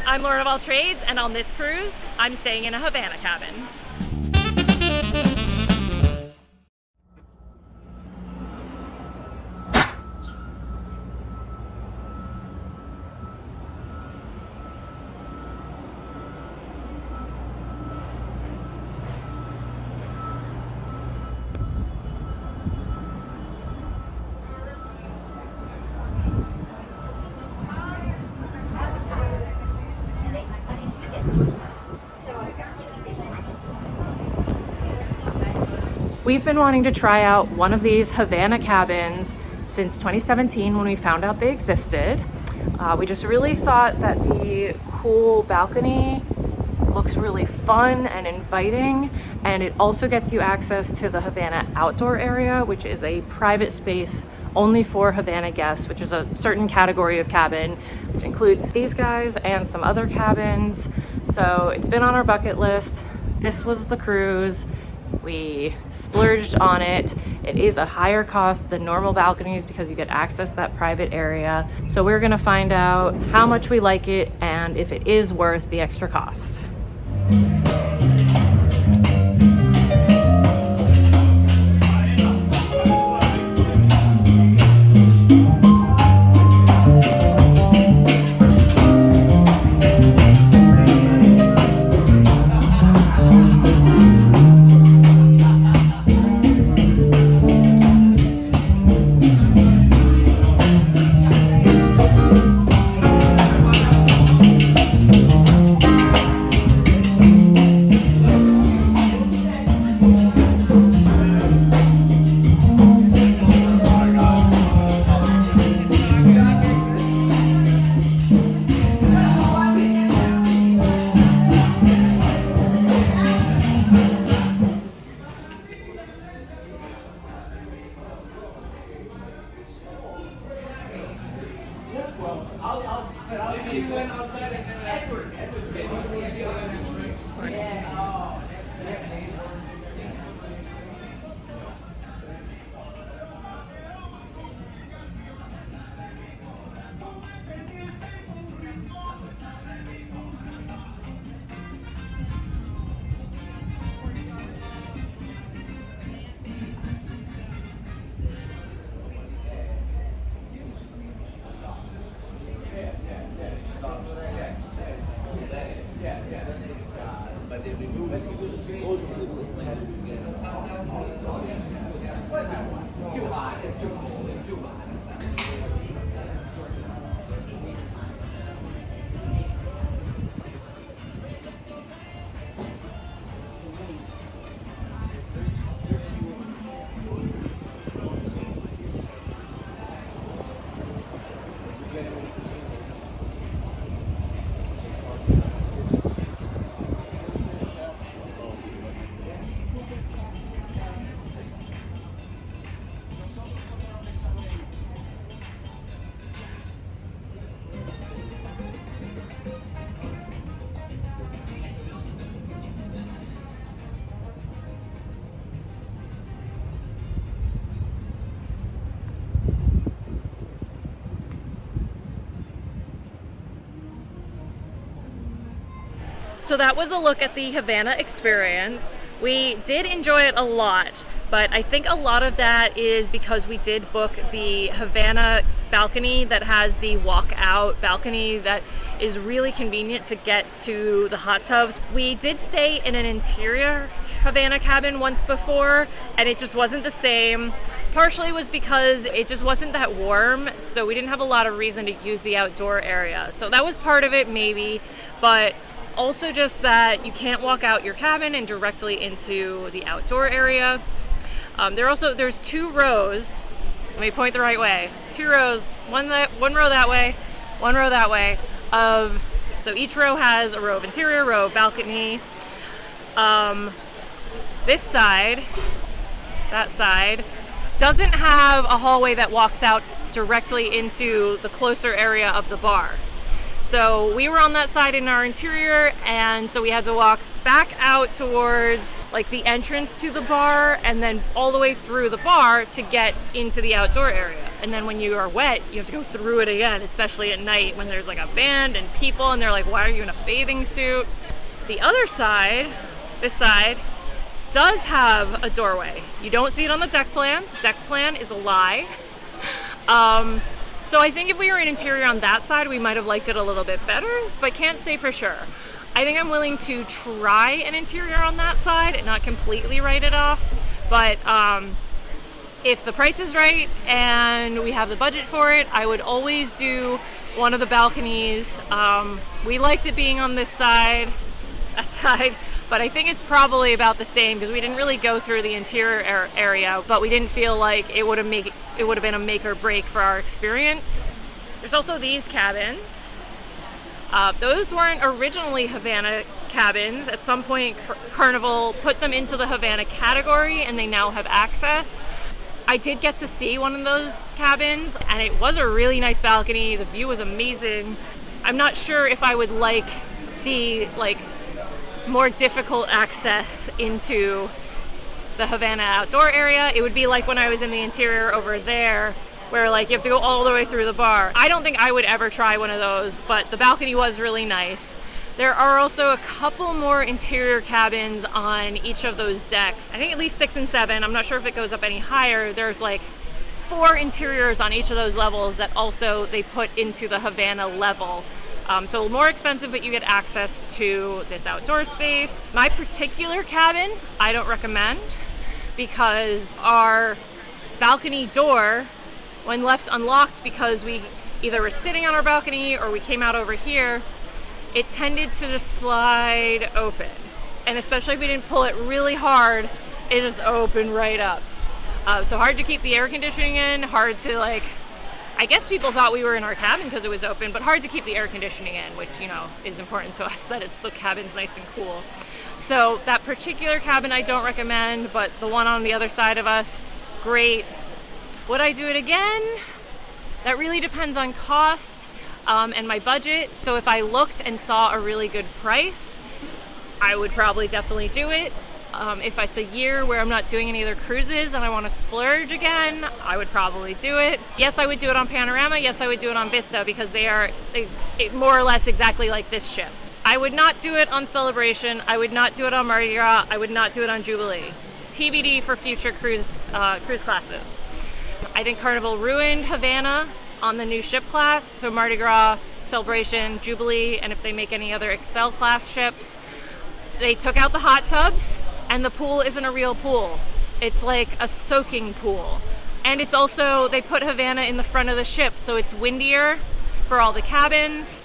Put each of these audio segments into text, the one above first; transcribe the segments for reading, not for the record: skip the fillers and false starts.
I'm Lord of all trades, and on this cruise, I'm staying in a Havana cabin. We've been wanting to try out one of these Havana cabins since 2017 when we found out they existed. We just really thought that the cool balcony looks really fun and inviting, and it also gets you access to the Havana outdoor area, which is a private space only for Havana guests, which is a certain category of cabin, which includes these guys and some other cabins. So it's been on our bucket list. This was the cruise. We splurged on it. It is a higher cost than normal balconies because you get access to that private area. So we're gonna find out how much we like it and if it is worth the extra cost. So that was a look at the Havana Experience. We did enjoy it a lot, but I think a lot of that is because we did book the Havana balcony that has the walk-out balcony that is really convenient to get to the hot tubs. We did stay in an interior Havana cabin once before, and it just wasn't the same. Partially was because it just wasn't that warm, so we didn't have a lot of reason to use the outdoor area. So that was part of it maybe, but also just that you can't walk out your cabin and directly into the outdoor area. There's 2 rows. Let me point the right way. 2 rows, one row that way, one row that way. So each row has a row of interior, row of balcony. This side, that side, doesn't have a hallway that walks out directly into the closer area of the bar. So we were on that side in our interior, and so we had to walk back out towards like the entrance to the bar and then all the way through the bar to get into the outdoor area. And then when you are wet, you have to go through it again, especially at night when there's like a band and people and they're like, why are you in a bathing suit? The other side, this side, does have a doorway. You don't see it on the deck plan. Deck plan is a lie. So I think if we were in interior on that side, we might have liked it a little bit better, but can't say for sure. I think I'm willing to try an interior on that side and not completely write it off, but if the price is right and we have the budget for it, I would always do one of the balconies. We liked it being on this side, that side, but I think it's probably about the same because we didn't really go through the interior area, but we didn't feel like it would have been a make or break for our experience. There's also these cabins. Those weren't originally Havana cabins. At some point, Carnival put them into the Havana category and they now have access. I did get to see one of those cabins and it was a really nice balcony. The view was amazing. I'm not sure if I would like the more difficult access into the Havana outdoor area. It would be like when I was in the interior over there where you have to go all the way through the bar. I don't think I would ever try one of those, but the balcony was really nice. There are also a couple more interior cabins on each of those decks. I think at least 6 and 7. I'm not sure if it goes up any higher. There's 4 interiors on each of those levels that also they put into the Havana level. So more expensive, but you get access to this outdoor space. My particular cabin, I don't recommend because our balcony door, when left unlocked because we either were sitting on our balcony or we came out over here, it tended to just slide open. And especially if we didn't pull it really hard, it just opened right up. So hard to keep the air conditioning in, hard to I guess people thought we were in our cabin because it was open, but hard to keep the air conditioning in, which, is important to us that the cabin's nice and cool. So that particular cabin I don't recommend, but the one on the other side of us, great. Would I do it again? That really depends on cost and my budget. So if I looked and saw a really good price, I would probably definitely do it. If it's a year where I'm not doing any other cruises and I want to splurge again, I would probably do it. Yes, I would do it on Panorama. Yes, I would do it on Vista because they more or less exactly like this ship. I would not do it on Celebration. I would not do it on Mardi Gras. I would not do it on Jubilee. TBD for future cruise classes. I think Carnival ruined Havana on the new ship class. So Mardi Gras, Celebration, Jubilee, and if they make any other Excel class ships, they took out the hot tubs. And the pool isn't a real pool. It's like a soaking pool. And it's also, they put Havana in the front of the ship, so it's windier for all the cabins.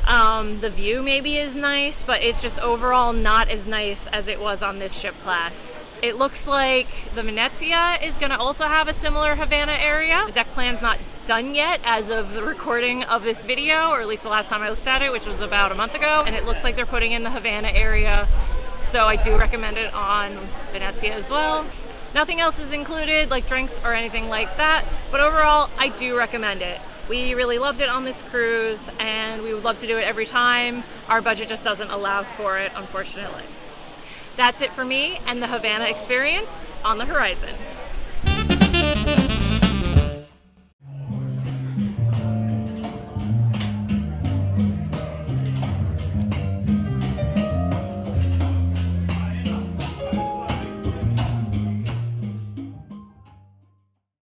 The view maybe is nice, but it's just overall not as nice as it was on this ship class. It looks like the Venezia is gonna also have a similar Havana area. The deck plan's not done yet as of the recording of this video, or at least the last time I looked at it, which was about a month ago. And it looks like they're putting in the Havana area. So I do recommend it on Venezia as well. Nothing else is included, like drinks or anything like that, but overall, I do recommend it. We really loved it on this cruise, and we would love to do it every time. Our budget just doesn't allow for it, unfortunately. That's it for me and the Havana Experience on the horizon.